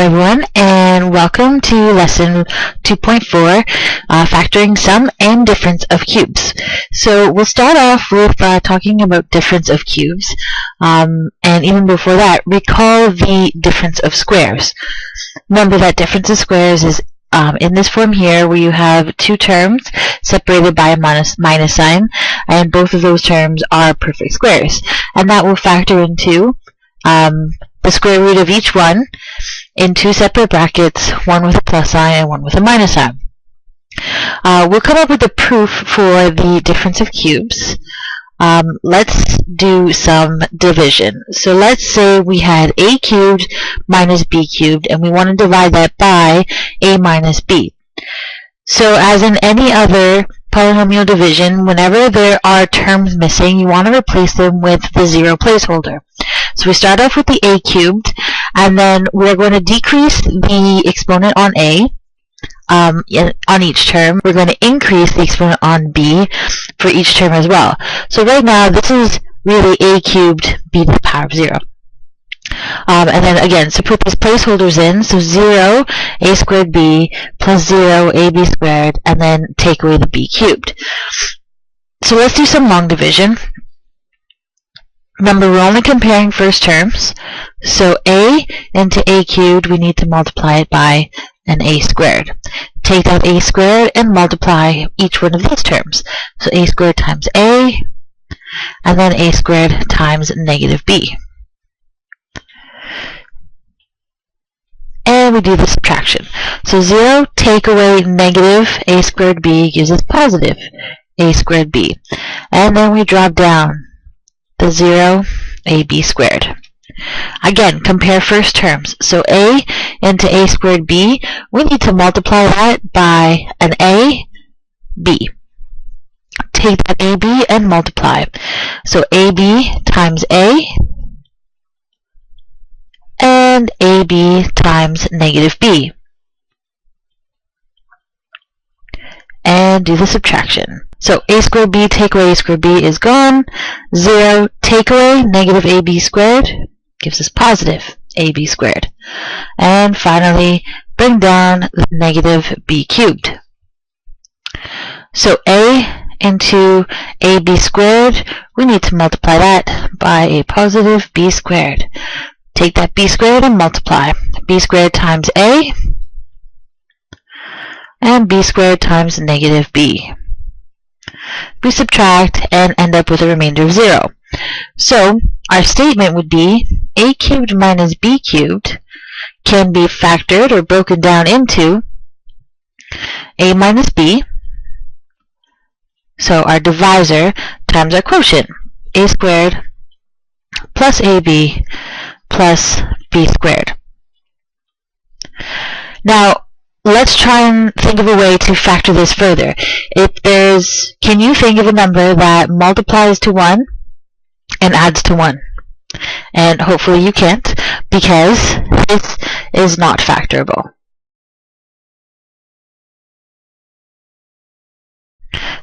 everyone, and welcome to lesson 2.4, factoring sum and difference of cubes. So we'll start off with talking about difference of cubes, and even before that, recall the difference of squares. Remember that difference of squares is in this form here, where you have two terms separated by a minus sign, and both of those terms are perfect squares, and that will factor into the square root of each one in two separate brackets, one with a plus sign and one with a minus sign. We'll come up with a proof for the difference of cubes. Let's do some division. So let's say we had a cubed minus b cubed, and we want to divide that by a minus b. So as in any other polynomial division, whenever there are terms missing, you want to replace them with the zero placeholder. So we start off with the a cubed, and then we're going to decrease the exponent on a on each term. We're going to increase the exponent on b for each term as well. So right now, this is really a cubed b to the power of 0. And then again, so put these placeholders in, so 0 a squared b plus 0 ab squared, and then take away the b cubed. So let's do some long division. Remember, we're only comparing first terms, so a into a cubed, we need to multiply it by an a squared. Take that a squared and multiply each one of these terms. So a squared times a, and then a squared times negative b. And we do the subtraction. So 0 take away negative a squared b gives us positive a squared b. And then we drop down the 0 ab squared. Again, compare first terms. So a into a squared b, we need to multiply that by an a, b. Take that ab and multiply. So ab times a, and ab times negative b. And do the subtraction. So a squared b take away a squared b is gone. 0 take away negative ab squared gives us positive ab squared. And finally, bring down the negative b cubed. So a into ab squared, we need to multiply that by a positive b squared. Take that b squared and multiply. B squared times a, and b squared times negative b. We subtract and end up with a remainder of 0. So our statement would be a cubed minus b cubed can be factored or broken down into a minus b, so our divisor, times our quotient, a squared plus ab plus b squared. Now, let's try and think of a way to factor this further. Can you think of a number that multiplies to 1 and adds to 1? And hopefully you can't, because this is not factorable.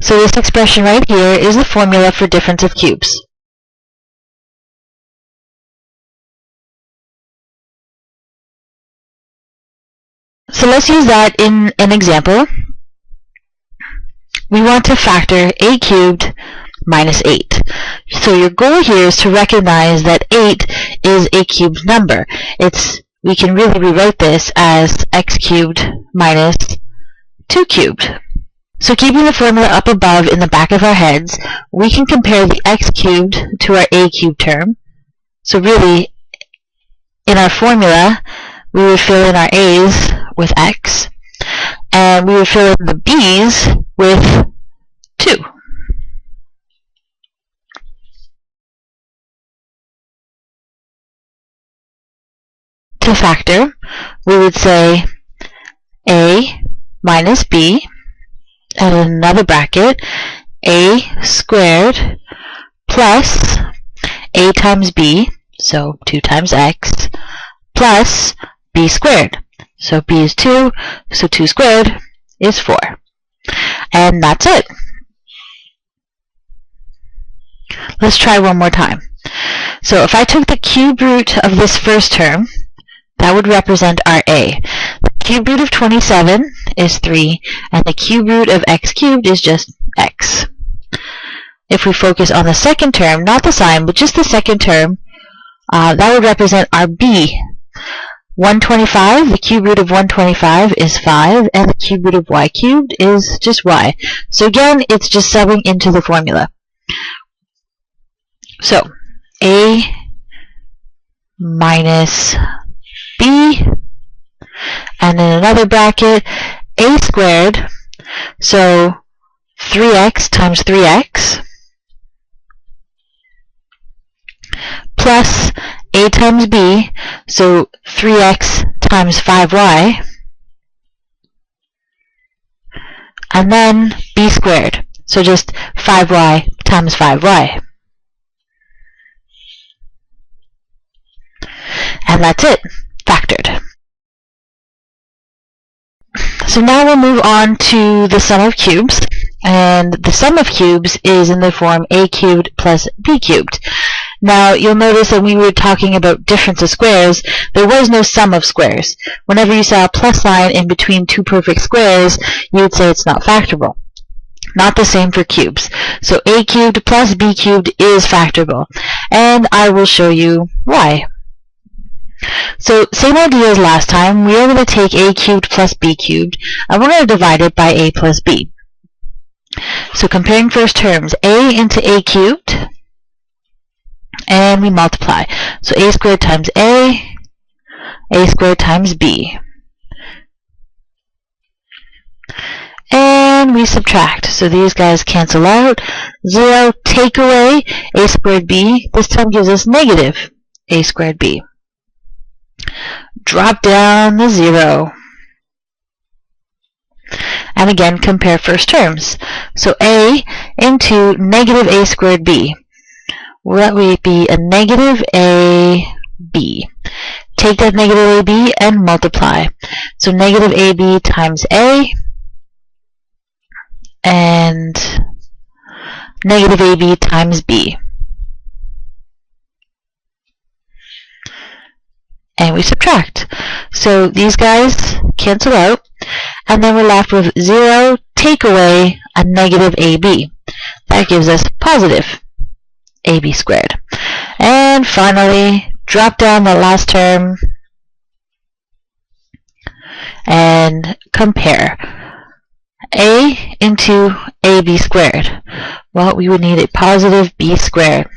So this expression right here is the formula for difference of cubes. So let's use that in an example. We want to factor a cubed minus 8. So your goal here is to recognize that 8 is a cubed number. We can really rewrite this as x cubed minus 2 cubed. So keeping the formula up above in the back of our heads, we can compare the x cubed to our a cubed term. So really, in our formula, we would fill in our a's with x, and we would fill in the b's with 2. To factor, we would say a minus b, and in another bracket, a squared plus a times b, so 2 times x, plus b squared. So b is 2, so 2 squared is 4. And that's it. Let's try one more time. So if I took the cube root of this first term, That would represent our a. The cube root of 27 is 3, and the cube root of x cubed is just x. If we focus on the second term, not the sign, but just the second term, that would represent our b. 125, the cube root of 125 is 5, and the cube root of y cubed is just y. So again, it's just subbing into the formula. So, a minus b, and in another bracket, a squared, so 3x times 3x, plus a times b, so 3x times 5y, and then b squared, so just 5y times 5y. And that's it, factored. So now we'll move on to the sum of cubes, and the sum of cubes is in the form a cubed plus b cubed. Now, you'll notice that when we were talking about difference of squares, there was no sum of squares. Whenever you saw a plus sign in between two perfect squares, you would say it's not factorable. Not the same for cubes. So a cubed plus b cubed is factorable, and I will show you why. So, same idea as last time. We are going to take a cubed plus b cubed, and we're going to divide it by a plus b. So, comparing first terms, a into a cubed, and we multiply. So a squared times a squared times b. And we subtract. So these guys cancel out. 0, take away a squared b. This time gives us negative a squared b. Drop down the 0. And again, compare first terms. So a into negative a squared b. Well, that would be a negative AB. Take that negative AB and multiply. So negative AB times A and negative AB times B. And we subtract. So these guys cancel out, and then we're left with 0, take away a negative AB. That gives us positive AB squared. And finally, drop down the last term and compare. A into AB squared. Well, we would need a positive B squared.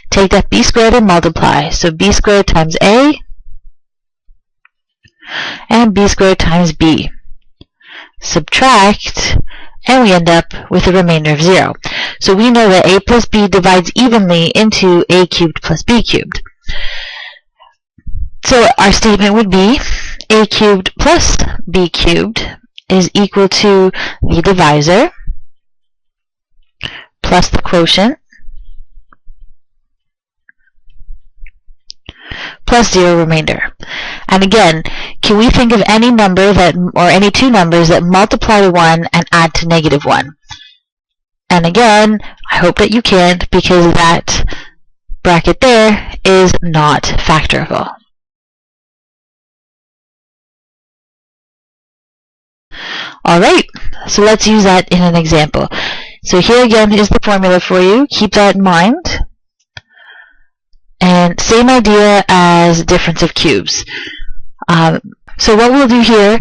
Take that B squared and multiply. So B squared times A and B squared times B. Subtract, and we end up with a remainder of 0. So we know that a plus b divides evenly into a cubed plus b cubed. So our statement would be a cubed plus b cubed is equal to the divisor plus the quotient plus 0 remainder. And again, can we think of any number that, or any two numbers that multiply to 1 and add to negative 1? And again, I hope that you can't, because that bracket there is not factorable. Alright, so let's use that in an example. So here again is the formula for you. Keep that in mind. And same idea as difference of cubes. So what we'll do here,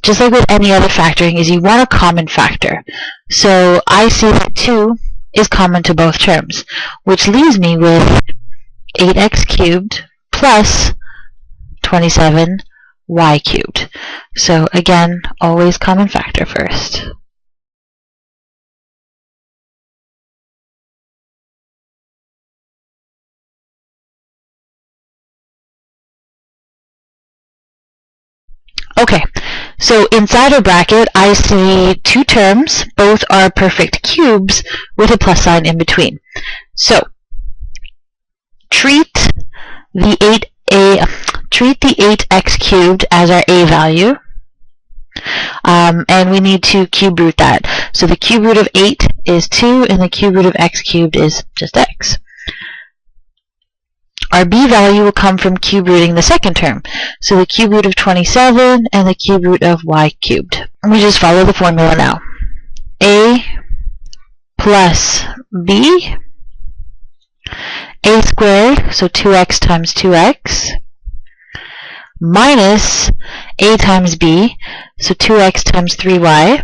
just like with any other factoring, is you want a common factor. So I see that 2 is common to both terms, which leaves me with 8x cubed plus 27y cubed. So again, always common factor first. Okay, so inside our bracket, I see two terms. Both are perfect cubes with a plus sign in between. So, treat the 8x cubed as our a value, and we need to cube root that. So the cube root of 8 is 2, and the cube root of x cubed is just x. our b value will come from cube rooting the second term. So the cube root of 27 and the cube root of y cubed. And we just follow the formula now. A plus b, a squared, so 2x times 2x, minus a times b, so 2x times 3y,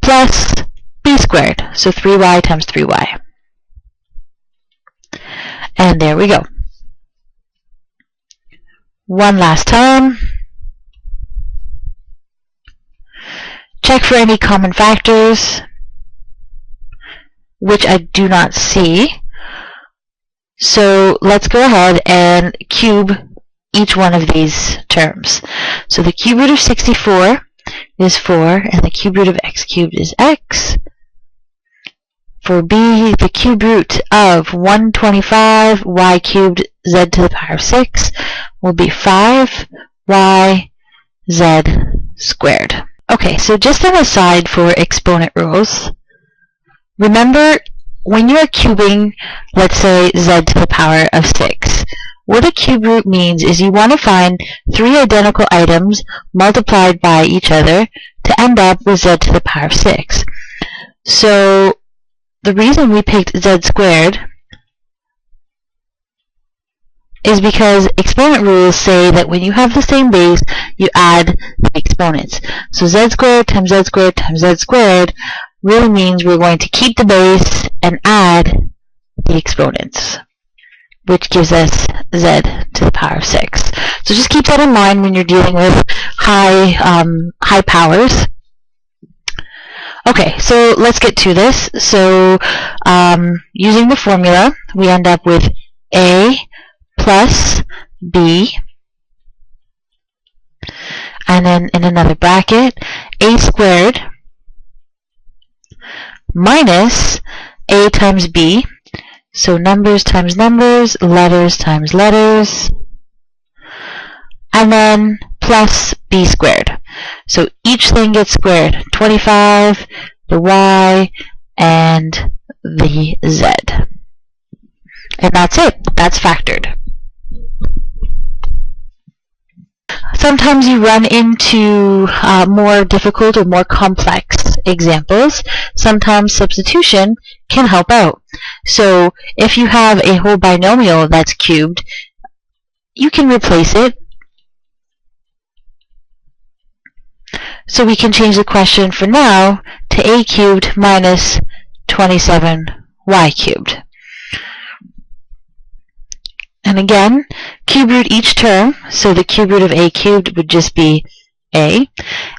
plus b squared, so 3y times 3y. And there we go. One last time. Check for any common factors, which I do not see. So let's go ahead and cube each one of these terms. So the cube root of 64 is 4, and the cube root of x cubed is x. For b, the cube root of 125 y cubed z to the power of 6 will be 5y z squared. Okay, so just an aside for exponent rules. Remember, when you are cubing, let's say z to the power of 6, what a cube root means is you want to find 3 identical items multiplied by each other to end up with z to the power of 6. So the reason we picked z squared is because exponent rules say that when you have the same base, you add the exponents. So z squared times z squared times z squared really means we're going to keep the base and add the exponents, which gives us z to the power of 6. So just keep that in mind when you're dealing with high powers. Okay, so let's get to this. So using the formula, we end up with a plus b, and then in another bracket, a squared minus a times b, so numbers times numbers, letters times letters, and then plus b squared. So each thing gets squared, 25, the y, and the z. And that's it. That's factored. Sometimes you run into more difficult or more complex examples. Sometimes substitution can help out. So if you have a whole binomial that's cubed, you can replace it. So we can change the question for now to a cubed minus 27y cubed. And again, cube root each term, so the cube root of a cubed would just be a,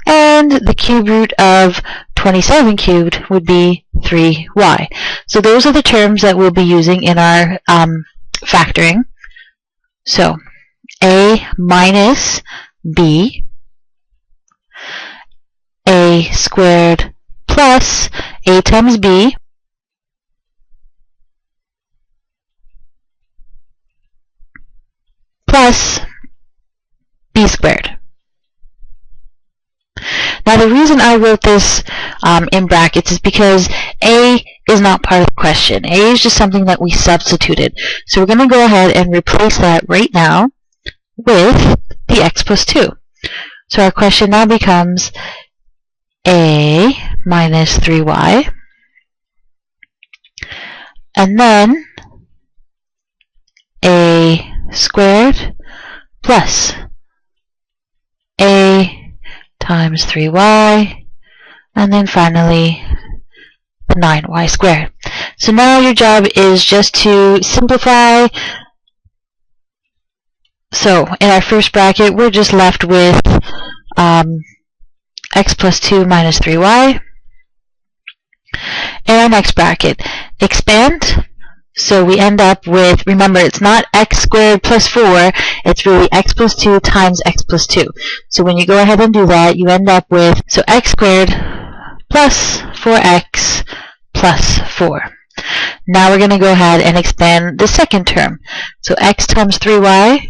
and the cube root of 27 cubed would be 3y. So those are the terms that we'll be using in our factoring. So a minus b, a squared plus a times b plus b squared. Now the reason I wrote this in brackets is because a is not part of the question. A is just something that we substituted. So we're going to go ahead and replace that right now with the x plus 2. So our question now becomes a minus 3y, and then a squared plus a times 3y, and then finally the 9y squared. So now your job is just to simplify. So in our first bracket, we're just left with x plus 2 minus 3y. In our next bracket, expand. So we end up with, remember, it's not x squared plus 4, it's really x plus 2 times x plus 2. So when you go ahead and do that, you end up with, so x squared plus 4x plus 4. Now we're going to go ahead and expand the second term. So x times 3y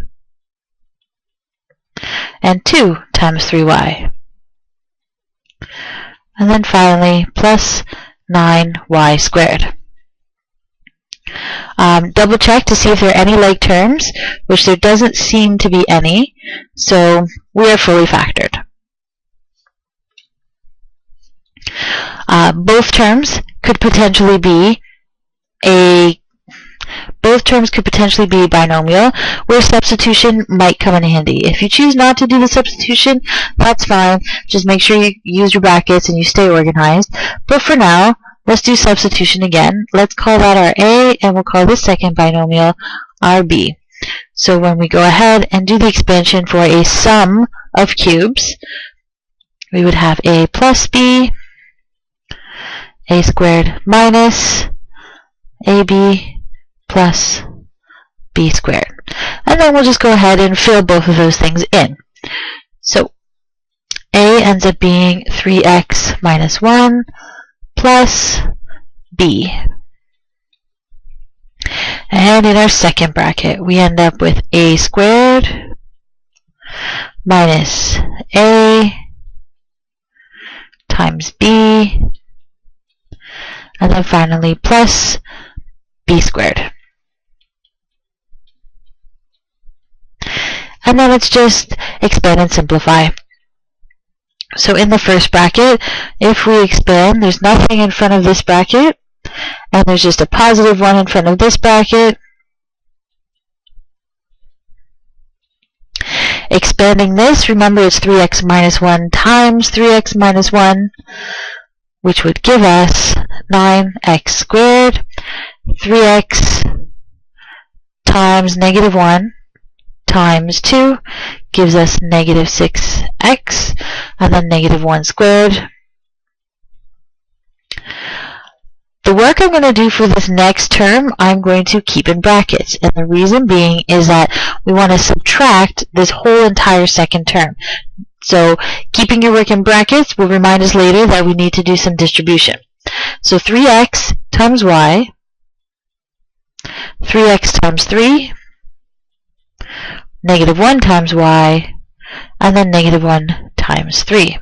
and 2 times 3y. And then finally, plus 9y squared. Double check to see if there are any like terms, which there doesn't seem to be any, so we are fully factored. Both terms could potentially be binomial, where substitution might come in handy. If you choose not to do the substitution, that's fine. Just make sure you use your brackets and you stay organized. But for now, let's do substitution again. Let's call that our A, and we'll call this second binomial our B. So when we go ahead and do the expansion for a sum of cubes, we would have A plus B, A squared minus AB plus B squared. And then we'll just go ahead and fill both of those things in. So A ends up being 3x minus 1 plus B. And in our second bracket, we end up with A squared minus A times B, and then finally plus B squared. And then let's just expand and simplify. So in the first bracket, if we expand, there's nothing in front of this bracket, and there's just a positive 1 in front of this bracket. Expanding this, remember it's 3x minus 1 times 3x minus 1, which would give us 9x squared. 3x times negative 1 times 2 gives us negative 6x, and then negative 1 squared. The work I'm going to do for this next term, I'm going to keep in brackets, and the reason being is that we want to subtract this whole entire second term. So keeping your work in brackets will remind us later that we need to do some distribution. So 3x times y, 3x times 3, negative 1 times y, and then negative 1 times 3.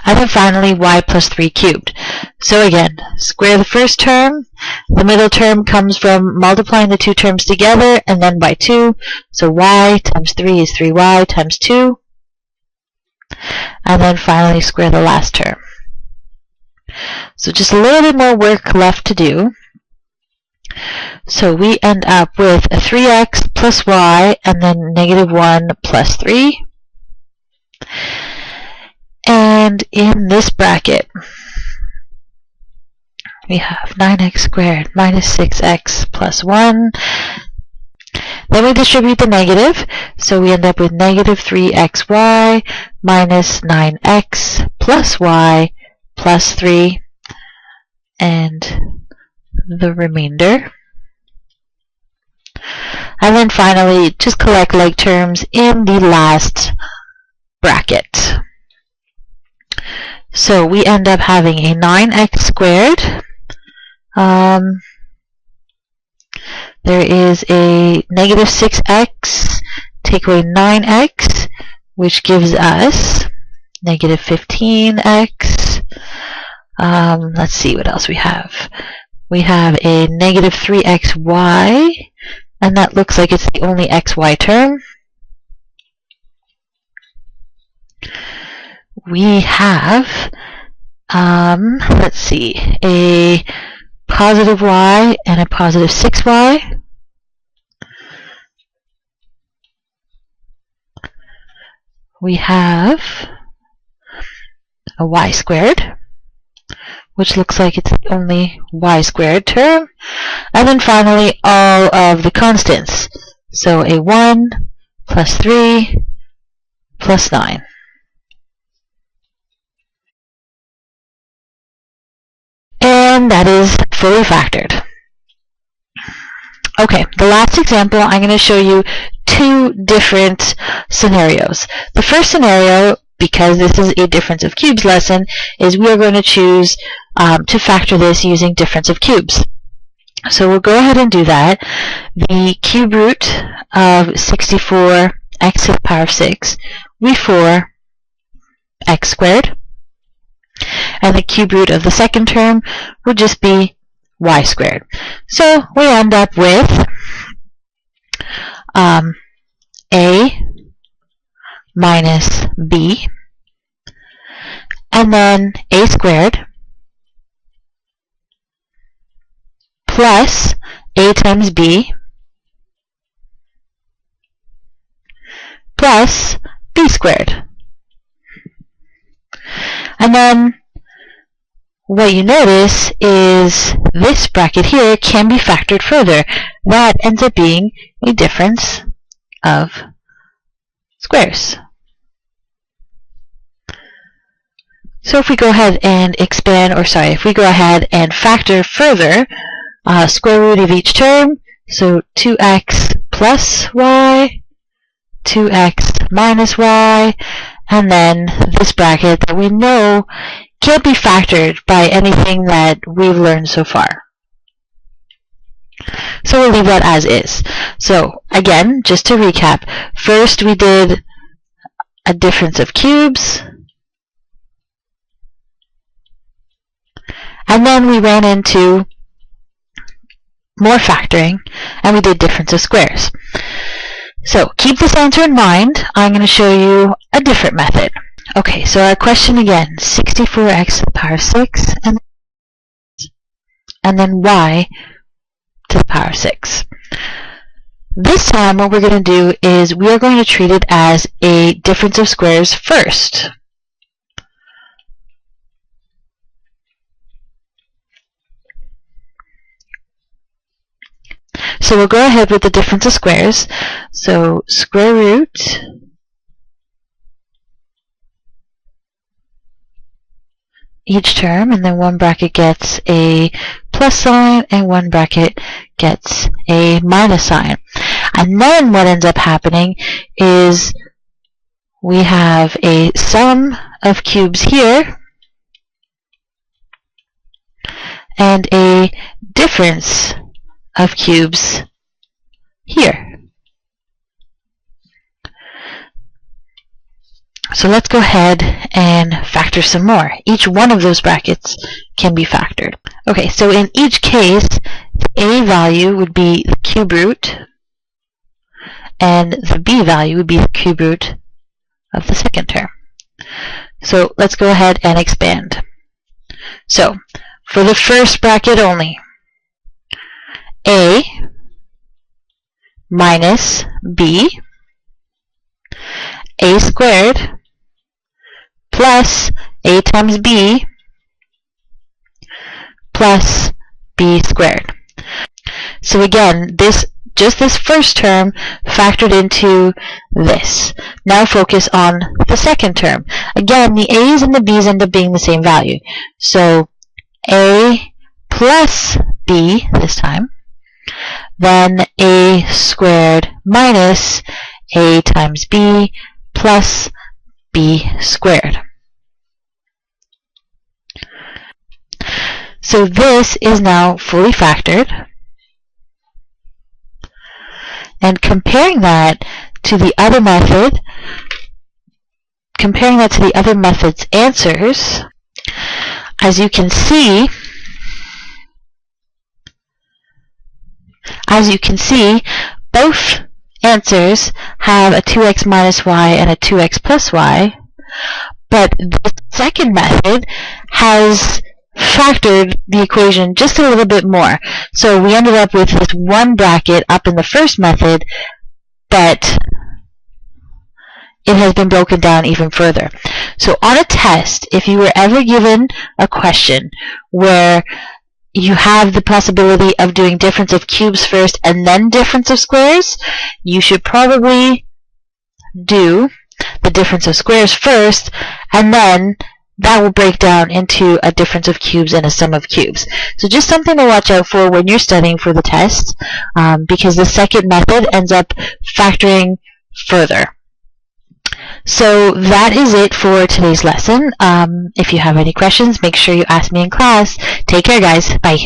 And then finally y plus 3 cubed. So again, square the first term. The middle term comes from multiplying the two terms together and then by 2. So y times 3 is 3y times 2. And then finally square the last term. So just a little bit more work left to do. So we end up with a 3x plus y and then negative 1 plus 3. And in this bracket, we have 9x squared minus 6x plus 1. Then we distribute the negative, so we end up with negative 3xy minus 9x plus y plus 3, and the remainder. And then finally, just collect like terms in the last bracket. So we end up having a 9x squared. There is a negative 6x, take away 9x, which gives us negative 15x. Let's see what else we have. We have a negative 3xy, and that looks like it's the only xy term. We have, let's see, a positive y and a positive 6y. We have a y squared, which looks like it's the only y squared term. And then finally, all of the constants. So a 1 plus 3 plus 9. And that is fully factored. Okay, the last example, I'm going to show you two different scenarios. The first scenario, because this is a difference of cubes lesson, is we are going to choose to factor this using difference of cubes. So we'll go ahead and do that. The cube root of 64x to the power of 6, we 4 x squared. And the cube root of the second term would just be y squared. So we end up with a minus b, and then a squared plus a times b plus b squared. And then what you notice is this bracket here can be factored further. That ends up being a difference of squares. So if we go ahead and if we go ahead and factor further, square root of each term, so 2x plus y, 2x minus y, and then this bracket that we know can't be factored by anything that we've learned so far. So we'll leave that as is. So again, just to recap, first we did a difference of cubes, and then we ran into more factoring, and we did difference of squares. So keep this answer in mind. I'm going to show you a different method. Okay, so our question again, 64x to the power 6, and then y to the power 6. This time what we're going to do is we are going to treat it as a difference of squares first. So we'll go ahead with the difference of squares. So square root each term, and then one bracket gets a plus sign and one bracket gets a minus sign. And then what ends up happening is we have a sum of cubes here and a difference of cubes here. So let's go ahead and factor some more. Each one of those brackets can be factored. Okay, so in each case, the a value would be the cube root, and the b value would be the cube root of the second term. So let's go ahead and expand. So for the first bracket only, a minus b, a squared plus a times b plus b squared. So again, just this first term factored into this. Now focus on the second term. Again, the a's and the b's end up being the same value. So a plus b this time, then a squared minus a times b plus b squared. So this is now fully factored. And comparing that to the other method, method's answers, as you can see, both answers have a 2x minus y and a 2x plus y, but the second method has factored the equation just a little bit more. So we ended up with this one bracket up in the first method, but it has been broken down even further. So on a test, if you were ever given a question where you have the possibility of doing difference of cubes first and then difference of squares, you should probably do the difference of squares first, and then that will break down into a difference of cubes and a sum of cubes. So just something to watch out for when you're studying for the test, because the second method ends up factoring further. So that is it for today's lesson. If you have any questions, make sure you ask me in class. Take care, guys. Bye.